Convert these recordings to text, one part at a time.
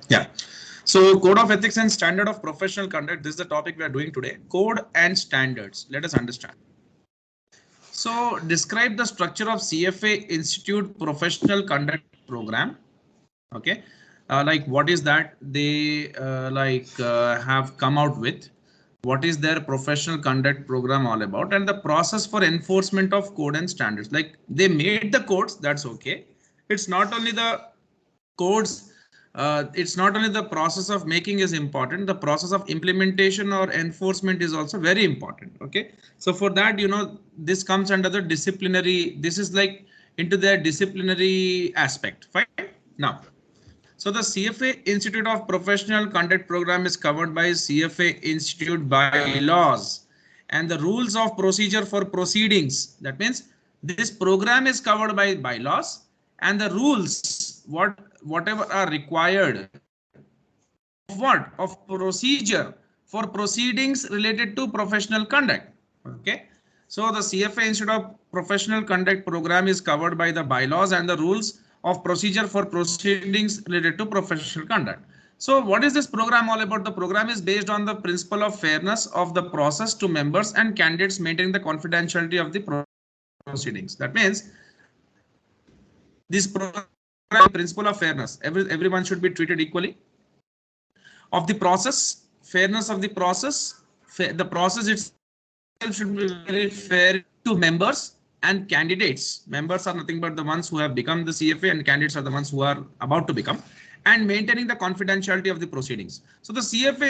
Yeah. So code of ethics and standard of professional conduct. This is the topic we are doing today. Code and standards. Let us understand. So describe the structure of CFA Institute Professional Conduct Program. Okay. Like what is that they have come out with? What is their professional conduct program all about, and the process for enforcement of code and standards. Like they made the codes, that's okay. It's not only the codes, it's not only the process of making is important, the process of implementation or enforcement is also very important. Okay, so for that, this comes under the disciplinary, this is like into their disciplinary aspect. Fine. Now, so the CFA Institute of Professional Conduct Program is covered by CFA Institute bylaws and the rules of procedure for proceedings. That means this program is covered by bylaws and the rules, whatever are required of what? Of procedure for proceedings related to professional conduct. Okay. So the CFA Institute of Professional Conduct Program is covered by the bylaws and the rules of procedure for proceedings related to professional conduct. So what is this program all about? The program is based on the principle of fairness of the process to members and candidates, maintaining the confidentiality of the proceedings. That means this program principle of fairness. Everyone should be treated equally. Of the process, fairness of the process, the process itself should be very fair to members and candidates. Members are nothing but the ones who have become the CFA and candidates are the ones who are about to become, and maintaining the confidentiality of the proceedings. So the CFA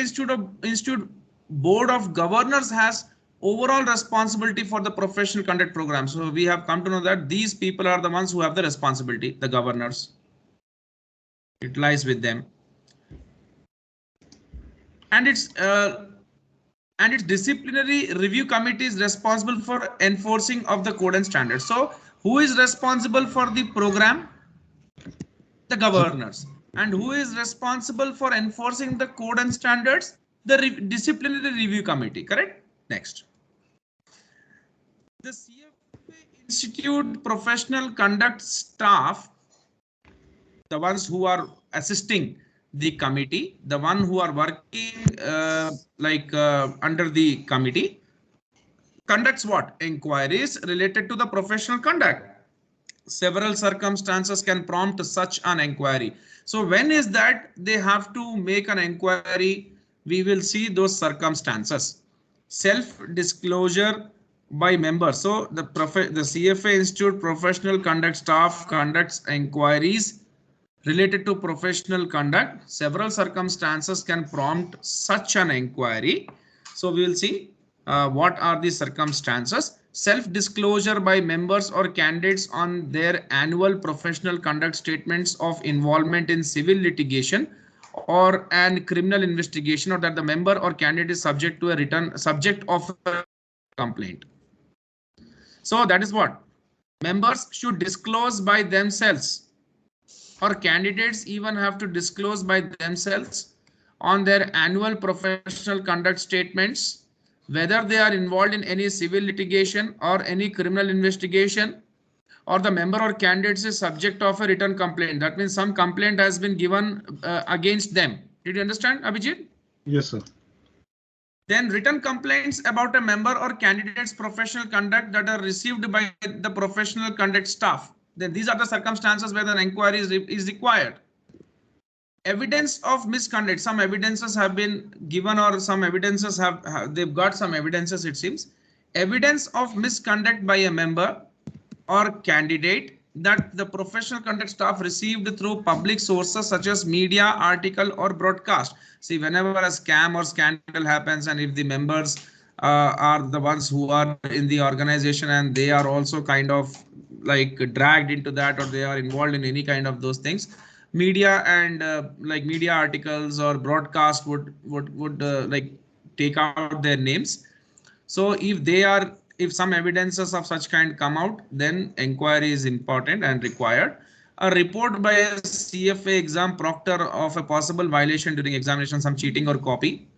Institute Board of Governors has overall responsibility for the professional conduct program. So we have come to know that these people are the ones who have the responsibility, the governors. It lies with them. And its disciplinary review committee is responsible for enforcing of the code and standards. So who is responsible for the program? The governors. And who is responsible for enforcing the code and standards? The disciplinary review committee. Correct? Next. The CFA Institute professional conduct staff, the ones who are assisting the committee, the one who are working under the committee, conducts what? Inquiries related to the professional conduct. Several circumstances can prompt such an inquiry. So when is that they have to make an inquiry? We will see those circumstances. Self-disclosure by members. So the CFA Institute professional conduct staff conducts inquiries related to professional conduct. Several circumstances can prompt such an inquiry. So we will see what are the circumstances. Self-disclosure by members or candidates on their annual professional conduct statements of involvement in civil litigation or an criminal investigation, or that the member or candidate is subject to a written subject of a complaint. So that is what members should disclose by themselves, or candidates even have to disclose by themselves on their annual professional conduct statements whether they are involved in any civil litigation or any criminal investigation, or the member or candidates is subject of a written complaint. That means some complaint has been given against them. Did you understand, Abhijit? Yes, sir. Then written complaints about a member or candidate's professional conduct that are received by the professional conduct staff. Then these are the circumstances where an inquiry is required. Evidence of misconduct. Some evidences have been given, or some evidences they've got some evidences, it seems. Evidence of misconduct by a member or candidate that the professional conduct staff received through public sources such as media, article, or broadcast. See, whenever a scam or scandal happens, and if the members are the ones who are in the organization and they are also kind of like dragged into that, or they are involved in any kind of those things, media and like media articles or broadcast would like take out their names. So if some evidences of such kind come out, then inquiry is important and required. A report by a CFA exam proctor of a possible violation during examination, some cheating or copy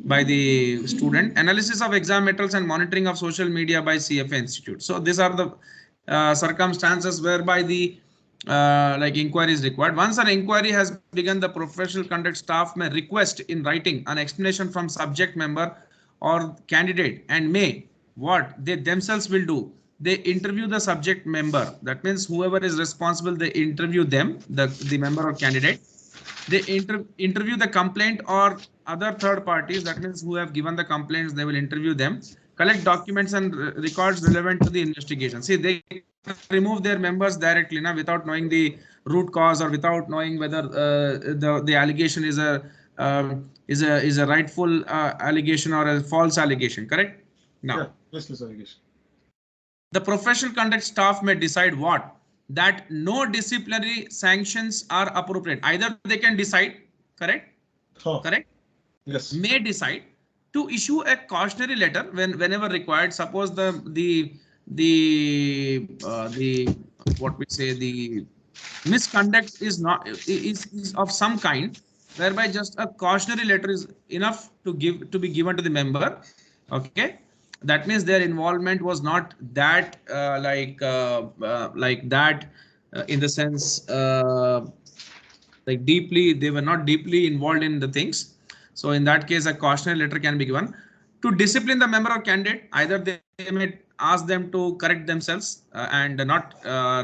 by the student. Analysis of exam materials and monitoring of social media by CFA Institute. So these are the circumstances whereby the like inquiry is required. Once an inquiry has begun, the professional conduct staff may request in writing an explanation from subject member or candidate and may what they themselves will do. They interview the subject member. That means whoever is responsible, they interview them, the member or candidate. They interview the complaint or other third parties. That means who have given the complaints, they will interview them, collect documents and records relevant to the investigation. See, they remove their members directly now without knowing the root cause or without knowing whether the allegation is a rightful allegation or a false allegation. Correct? Now, yeah, baseless allegation. The professional conduct staff may decide what? That no disciplinary sanctions are appropriate. Either they can decide, correct? Oh, Correct? yes. May decide to issue a cautionary letter whenever required. Suppose the what we say, the misconduct is not is of some kind, whereby just a cautionary letter is enough to be given to the member. Okay, that means their involvement was not that like that in the sense like deeply, they were not deeply involved in the things. So in that case, a cautionary letter can be given to discipline the member or candidate. Either they may ask them to correct themselves and not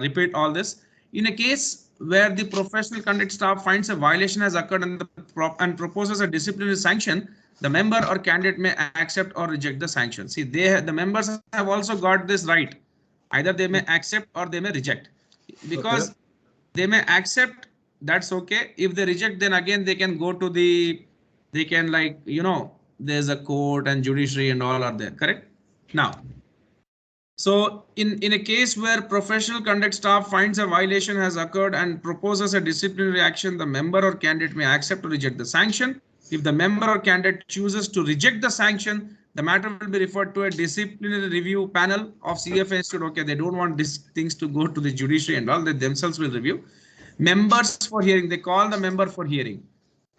repeat all this. In a case where the professional conduct staff finds a violation has occurred and proposes a disciplinary sanction, the member or candidate may accept or reject the sanction. See, the members have also got this right. Either they may accept or they may reject, because Okay. they may accept, that's okay. If they reject, then again they can go to they can, like, there's a court and judiciary and all are there. Correct? Now, so in a case where professional conduct staff finds a violation has occurred and proposes a disciplinary action, the member or candidate may accept or reject the sanction. If the member or candidate chooses to reject the sanction, the matter will be referred to a disciplinary review panel of CFA Institute. Okay, they don't want these things to go to the judiciary and all, they themselves will review. Members for hearing, they call the member for hearing.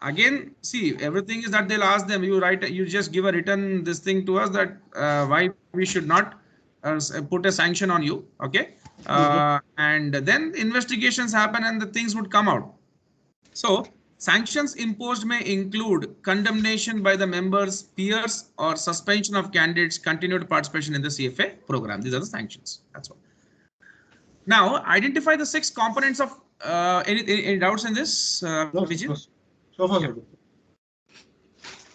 Again, see, everything is that they'll ask them, you just give a written this thing to us that why we should not put a sanction on you. Okay. And then investigations happen and the things would come out. So sanctions imposed may include condemnation by the members, peers, or suspension of candidates' continued participation in the CFA program. These are the sanctions. That's all. Now, identify the 6 components of any doubts in this, No, Vijay? so far, so good.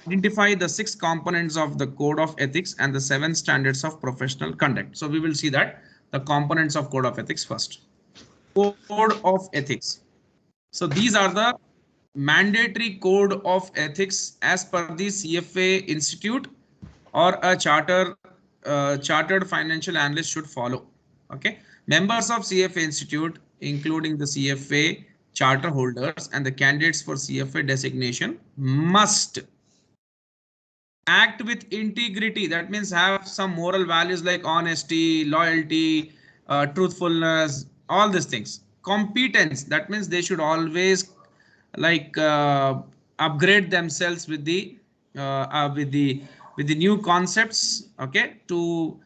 Identify the 6 components of the code of ethics and the 7 standards of professional conduct. So we will see that the components of code of ethics first. Code of ethics. So these are the mandatory code of ethics as per the CFA Institute or a chartered financial analyst should follow. Okay, members of CFA Institute, including the CFA charter holders and the candidates for CFA designation, must act with integrity. That means have some moral values like honesty, loyalty, truthfulness, all these things. Competence, that means they should always like upgrade themselves with the new concepts. Okay, to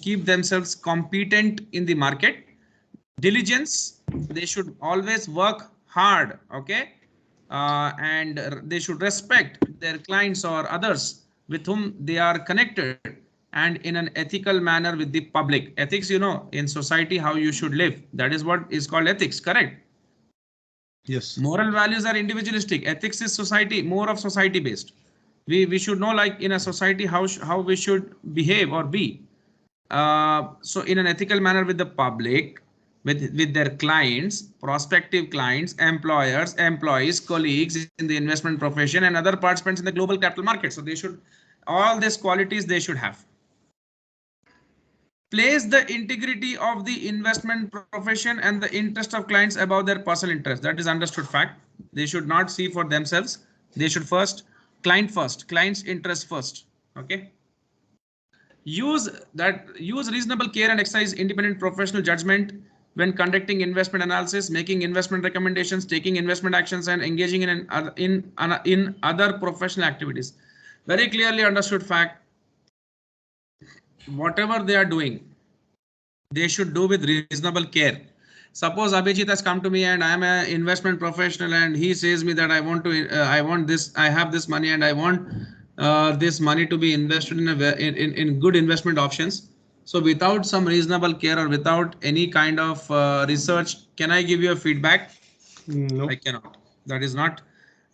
keep themselves competent in the market. Diligence, they should always work hard. Okay, and they should respect their clients or others with whom they are connected, and in an ethical manner with the public. Ethics, in society how you should live, that is what is called ethics. Correct? Yes. Moral values are individualistic. Ethics is society, more of society based. We should know, like, in a society how we should behave or be. So in an ethical manner with the public, with their clients, prospective clients, employers, employees, colleagues in the investment profession, and other participants in the global capital market. So they should, all these qualities they should have. Place the integrity of the investment profession and the interest of clients above their personal interest. That is understood fact. They should not see for themselves. They should first, client's interest first. Okay. Use reasonable care and exercise independent professional judgment when conducting investment analysis, making investment recommendations, taking investment actions, and engaging in other professional activities. Very clearly understood fact. Whatever they are doing, they should do with reasonable care. Suppose Abhijit has come to me and I am an investment professional and he says me that I want to, I want this, I have this money and I want this money to be invested in good investment options. So without some reasonable care or without any kind of research, can I give you a feedback? No. I cannot. That is not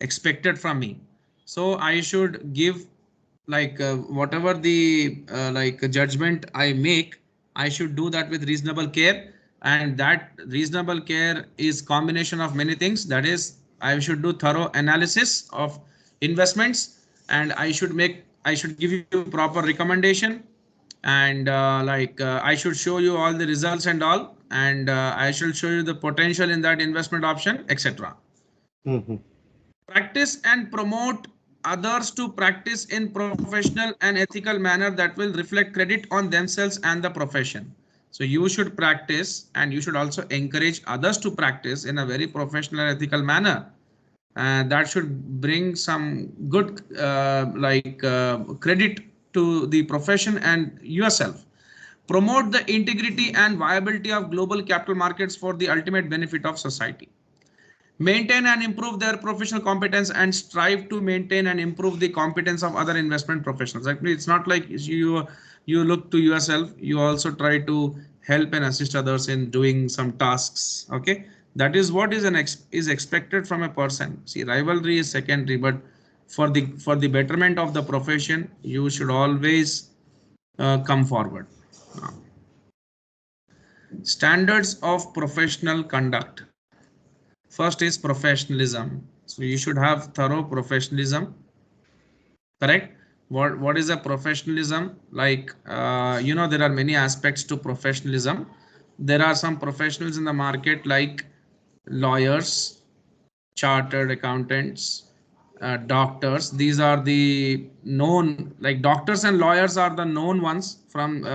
expected from me. So I should give like whatever the like judgment I make, I should do that with reasonable care, and that reasonable care is combination of many things. That is, I should do thorough analysis of investments, and I should give you proper recommendation, and I should show you all the results and all, and I should show you the potential in that investment option, etc. Practice and promote others to practice in professional and ethical manner that will reflect credit on themselves and the profession. So you should practice and you should also encourage others to practice in a very professional and ethical manner. That should bring some good credit to the profession and yourself. Promote the integrity and viability of global capital markets for the ultimate benefit of society. Maintain and improve their professional competence and strive to maintain and improve the competence of other investment professionals. Actually, it's not like you look to yourself, you also try to help and assist others in doing some tasks. Okay, that is what is expected from a person. See, rivalry is secondary, but for the betterment of the profession, you should always come forward. Standards of professional conduct. First is professionalism. So you should have thorough professionalism. Correct? What is a professionalism? Like, there are many aspects to professionalism. There are some professionals in the market like lawyers, chartered accountants, doctors. These are the known, like doctors and lawyers are the known ones from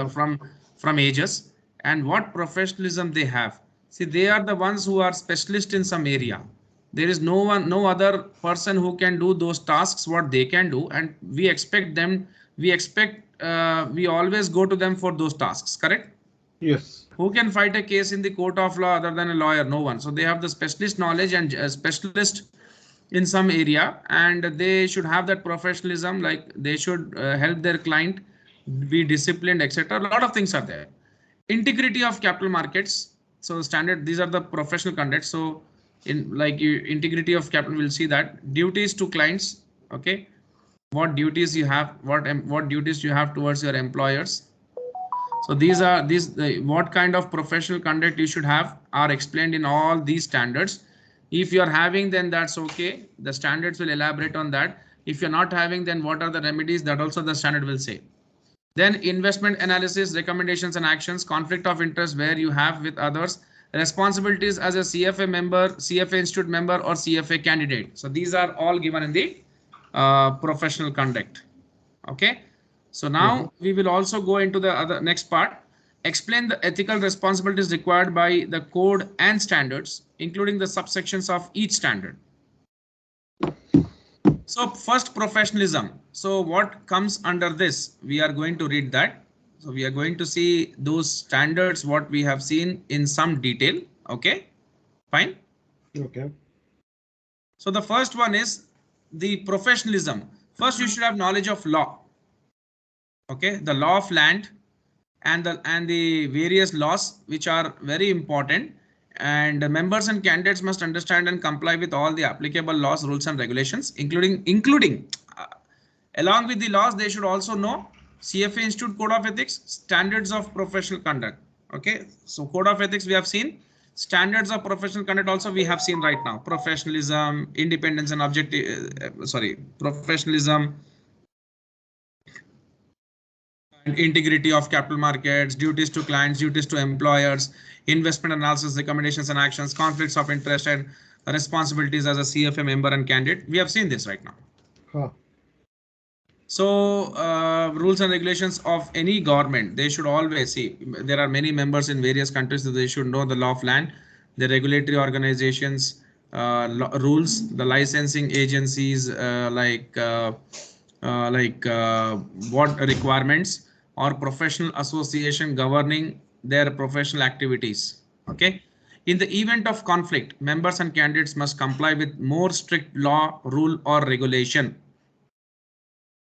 ages. And what professionalism they have? See, they are the ones who are specialist in some area. There is no other person who can do those tasks what they can do, and we expect them. We always go to them for those tasks. Correct? Yes. Who can fight a case in the court of law other than a lawyer? No one. So they have the specialist knowledge and specialist in some area, and they should have that professionalism. Like they should help their client be disciplined, etc. A lot of things are there. Integrity of capital markets. So standard, these are the professional conduct. So in like integrity of capital, we'll see that duties to clients. Okay, what duties you have, what duties you have towards your employers. So these what kind of professional conduct you should have are explained in all these standards. If you're having, then that's okay. The standards will elaborate on that. If you're not having, then what are the remedies, that also the standard will say. Then investment analysis, recommendations and actions, conflict of interest where you have with others, responsibilities as a CFA member, CFA institute member or CFA candidate. So these are all given in the professional conduct. Okay. So now we will also go into the other next part. Explain the ethical responsibilities required by the code and standards, including the subsections of each standard. So first, professionalism. So what comes under this? We are going to read that. So we are going to see those standards, what we have seen in some detail. Okay, fine. Okay. So the first one is the professionalism. First, you should have knowledge of law. Okay, the law of land and the various laws which are very important, and members and candidates must understand and comply with all the applicable laws, rules and regulations, including along with the laws, they should also know CFA Institute Code of Ethics, standards of professional conduct. Okay, so Code of Ethics we have seen, standards of professional conduct also we have seen right now. Professionalism, independence and professionalism, integrity of capital markets, duties to clients, duties to employers, investment analysis, recommendations and actions, conflicts of interest and responsibilities as a CFA member and candidate. We have seen this right now. Huh. So rules and regulations of any government, they should always see. There are many members in various countries, so they should know the law of land, the regulatory organizations, rules, the licensing agencies, what requirements, or professional association governing their professional activities. Okay, In the event of conflict, members and candidates must comply with more strict law, rule, or regulation.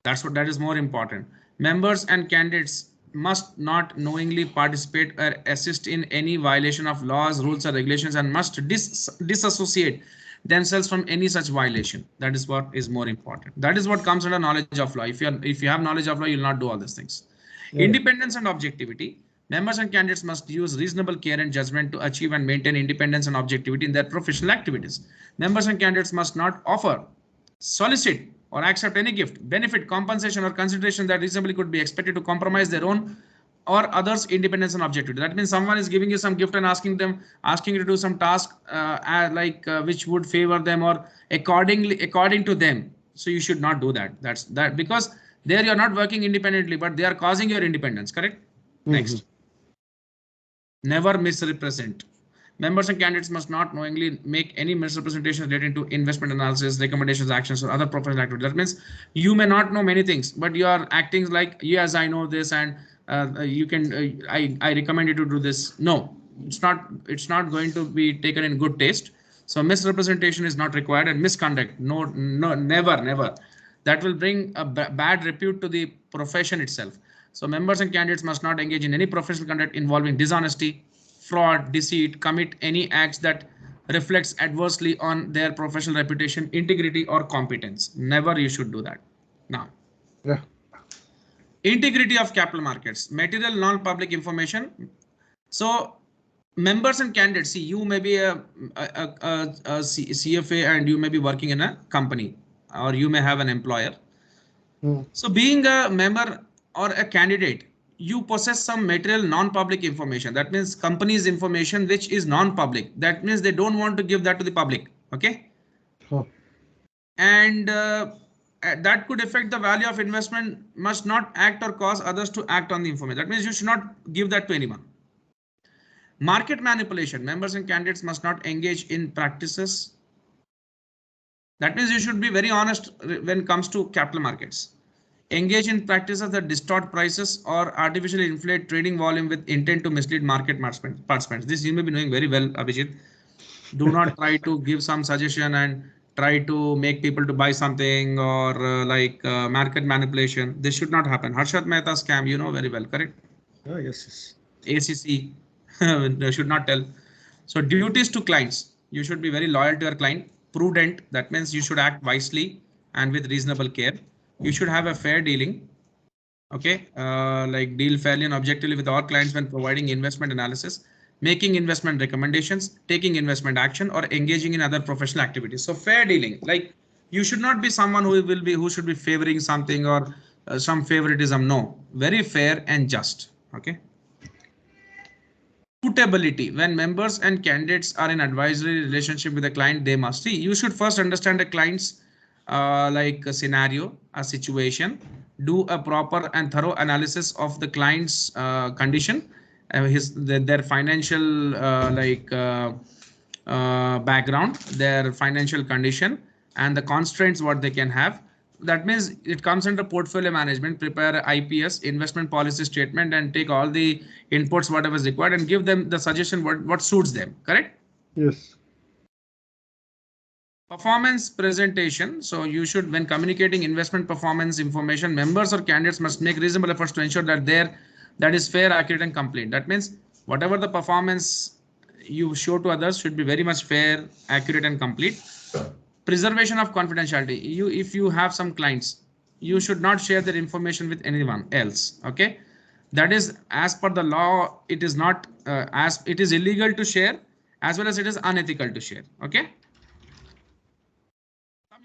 That is more important. Members and candidates must not knowingly participate or assist in any violation of laws, rules, or regulations, and must disassociate themselves from any such violation. That is what is more important. That is what comes under knowledge of law. If you have knowledge of law, you will not do all these things. Yeah. Independence and objectivity. Members and candidates must use reasonable care and judgment to achieve and maintain independence and objectivity in their professional activities. Members and candidates must not offer, solicit, or accept any gift, benefit, compensation, or consideration that reasonably could be expected to compromise their own or others' independence and objectivity. That means someone is giving you some gift and asking you to do some task which would favor them or according to them. So you should not do that. That's that, because there you're not working independently, but they are causing your independence. Correct? Next. Never misrepresent. Members and candidates must not knowingly make any misrepresentations relating to investment analysis, recommendations, actions, or other professional activities. That means you may not know many things, but you are acting like, yes, I know this, and you can. I recommend you to do this. No, it's not. It's not going to be taken in good taste. So misrepresentation is not required, and misconduct. No, never. That will bring a bad repute to the profession itself. So members and candidates must not engage in any professional conduct involving dishonesty, fraud, deceit, commit any acts that reflects adversely on their professional reputation, integrity, or competence. Never you should do that. Now, integrity of capital markets, material non-public information. So members and candidates, see, you may be a CFA and you may be working in a company, or you may have an employer. So being a member or a candidate, you possess some material non-public information. That means company's information which is non-public. That means they don't want to give that to the public. Okay. And that could affect the value of investment, must not act or cause others to act on the information. That means you should not give that to anyone. Market manipulation. Members and candidates must not engage in practices. That means you should be very honest when it comes to capital markets. Engage in practices that distort prices or artificially inflate trading volume with intent to mislead market participants. This you may be knowing very well, Abhijit. Do not try to give some suggestion and try to make people to buy something or market manipulation. This should not happen. Harshad Mehta scam, you know very well, correct? Yes. ACC should not tell. So duties to clients. You should be very loyal to your client. Prudent. That means you should act wisely and with reasonable care. You should have a fair dealing. Okay, deal fairly and objectively with all clients when providing investment analysis, making investment recommendations, taking investment action, or engaging in other professional activities. So fair dealing, like you should not be someone who should be favoring something or some favoritism. No, very fair and just. Okay. Suitability. When members and candidates are in advisory relationship with a client, they must see. You should first understand a client's a scenario, a situation, do a proper and thorough analysis of the client's condition, their financial background, their financial condition, and the constraints what they can have. That means it comes under portfolio management. Prepare IPS, investment policy statement, and take all the inputs whatever is required and give them the suggestion what suits them. Correct? Yes. Performance presentation. So you should, when communicating investment performance information, members or candidates must make reasonable efforts to ensure that that is fair, accurate, and complete. That means whatever the performance you show to others should be very much fair, accurate, and complete. Preservation of confidentiality. If you have some clients, you should not share their information with anyone else. Okay, that is as per the law. It is not it is illegal to share, as well as it is unethical to share. Okay.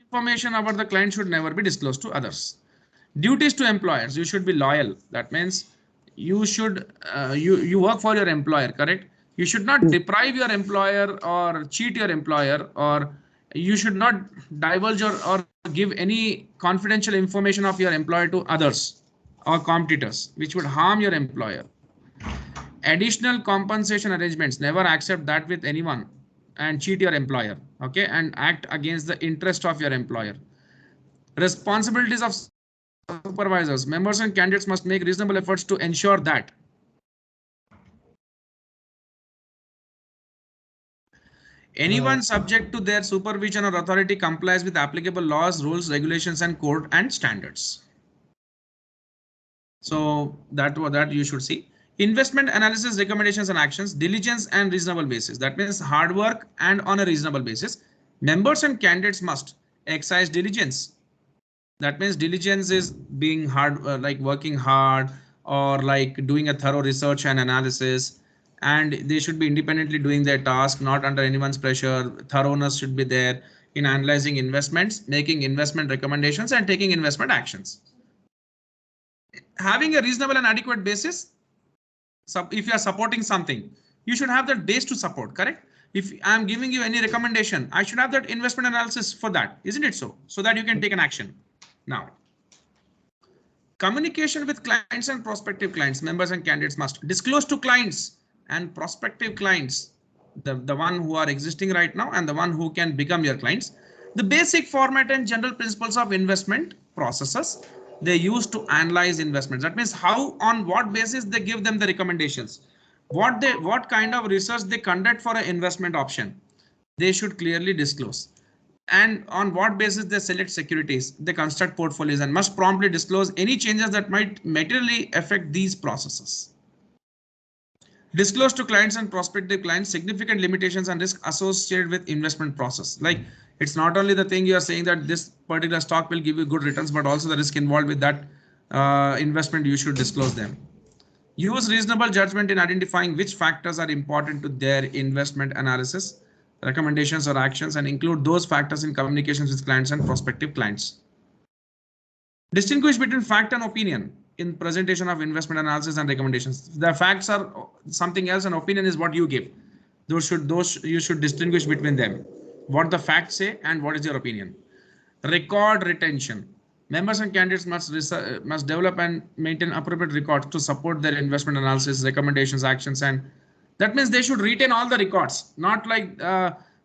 Information about the client should never be disclosed to others. Duties to employers. You should be loyal. That means you should you work for your employer, correct? You should not deprive your employer or cheat your employer, or you should not divulge or give any confidential information of your employer to others or competitors, which would harm your employer. Additional compensation arrangements. Never accept that with anyone and cheat your employer. Okay, and act against the interest of your employer. Responsibilities of supervisors. Members and candidates must make reasonable efforts to ensure that Anyone subject to their supervision or authority complies with applicable laws, rules, regulations, and code and standards. So that you should see. Investment analysis, recommendations and actions, diligence and reasonable basis. That means hard work and on a reasonable basis. Members and candidates must exercise diligence. That means diligence is being hard, like working hard or like doing a thorough research and analysis. And they should be independently doing their task, not under anyone's pressure. Thoroughness should be there in analyzing investments, making investment recommendations and taking investment actions. Having a reasonable and adequate basis. So if you are supporting something, you should have that base to support, correct? If I'm giving you any recommendation, I should have that investment analysis for that, isn't it so? So that you can take an action. Now, communication with clients and prospective clients, members and candidates must disclose to clients and prospective clients, the one who are existing right now and the one who can become your clients, the basic format and general principles of investment processes they use to analyze investments. That means how, on what basis they give them the recommendations, what kind of research they conduct for an investment option, they should clearly disclose. And on what basis they select securities, they construct portfolios, and must promptly disclose any changes that might materially affect these processes. Disclose to clients and prospective clients significant limitations and risk associated with investment process. Like, it's not only the thing you are saying that this particular stock will give you good returns, but also the risk involved with that investment, you should disclose them. Use reasonable judgment in identifying which factors are important to their investment analysis, recommendations or actions, and include those factors in communications with clients and prospective clients. Distinguish between fact and opinion in presentation of investment analysis and recommendations. The facts are something else and opinion is what you give. Those you should distinguish between them. What the facts say and what is your opinion. Record retention. Members and candidates must develop and maintain appropriate records to support their investment analysis, recommendations, actions, and that means they should retain all the records, not like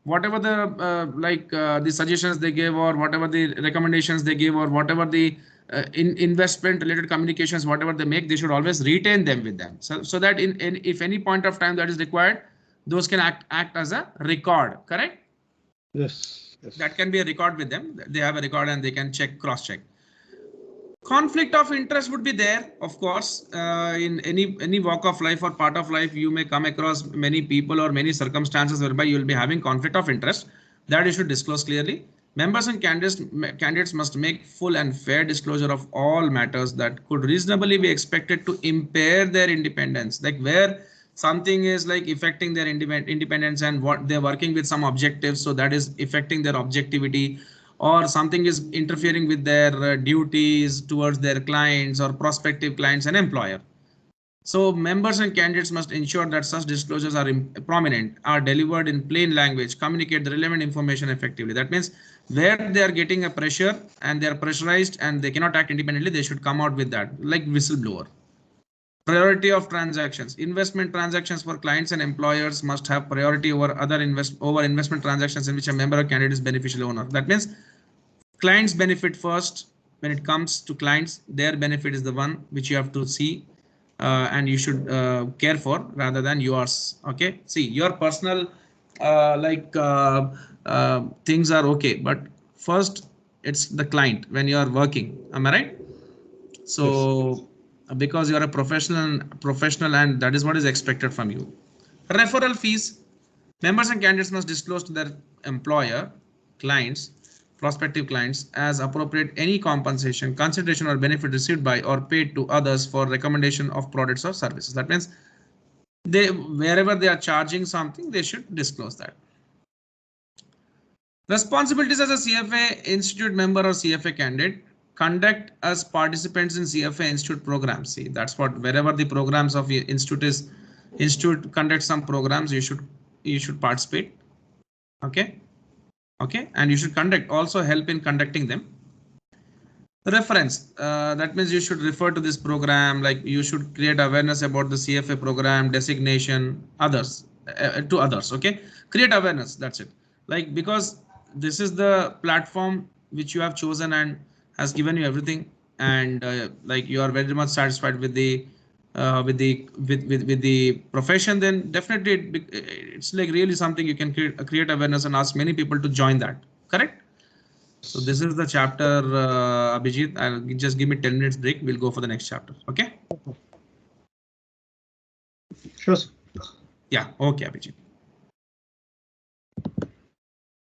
whatever the suggestions they gave or whatever the recommendations they give or whatever the investment related communications, whatever they make, they should always retain them with them. So that if any point of time that is required, those can act as a record, correct? Yes. That can be a record with them. They have a record and they can cross check. Conflict of interest would be there, of course, in any walk of life or part of life. You may come across many people or many circumstances whereby you will be having conflict of interest that you should disclose clearly. Members and candidates must make full and fair disclosure of all matters that could reasonably be expected to impair their independence, like where something is like affecting their independence and what they're working with some objectives, so that is affecting their objectivity, or something is interfering with their duties towards their clients or prospective clients and employer. So members and candidates must ensure that such disclosures are prominent, are delivered in plain language, communicate the relevant information effectively. That means where they are getting a pressure and they are pressurized and they cannot act independently, they should come out with that, like whistleblower. Priority of transactions. Investment transactions for clients and employers must have priority over other investment transactions in which a member or candidate is beneficial owner. That means clients benefit first. When it comes to clients, their benefit is the one which you have to see and you should care for rather than yours. Okay, see, your personal things are okay, but first it's the client when you are working. Am I right? So yes. Because you are a professional and that is what is expected from you. Referral fees. Members and candidates must disclose to their employer, clients, prospective clients as appropriate any compensation, consideration or benefit received by or paid to others for recommendation of products or services. That means wherever they are charging something, they should disclose that. Responsibilities as a CFA Institute member or CFA candidate. Conduct as participants in CFA Institute programs. See, that's what, wherever the programs of institute conduct some programs, you should participate. Okay, and you should also help in conducting them. Reference, that means you should refer to this program, like you should create awareness about the CFA program, designation, to others. Okay, create awareness, that's it. Like, because this is the platform which you have chosen and has given you everything, and like you are very much satisfied with the with the profession, then definitely it's like really something you can create awareness and ask many people to join that. Correct? So this is the chapter, Abhijit. I'll just give me 10 minutes break. We'll go for the next chapter. Okay. Sure, sir. Yeah. Okay, Abhijit.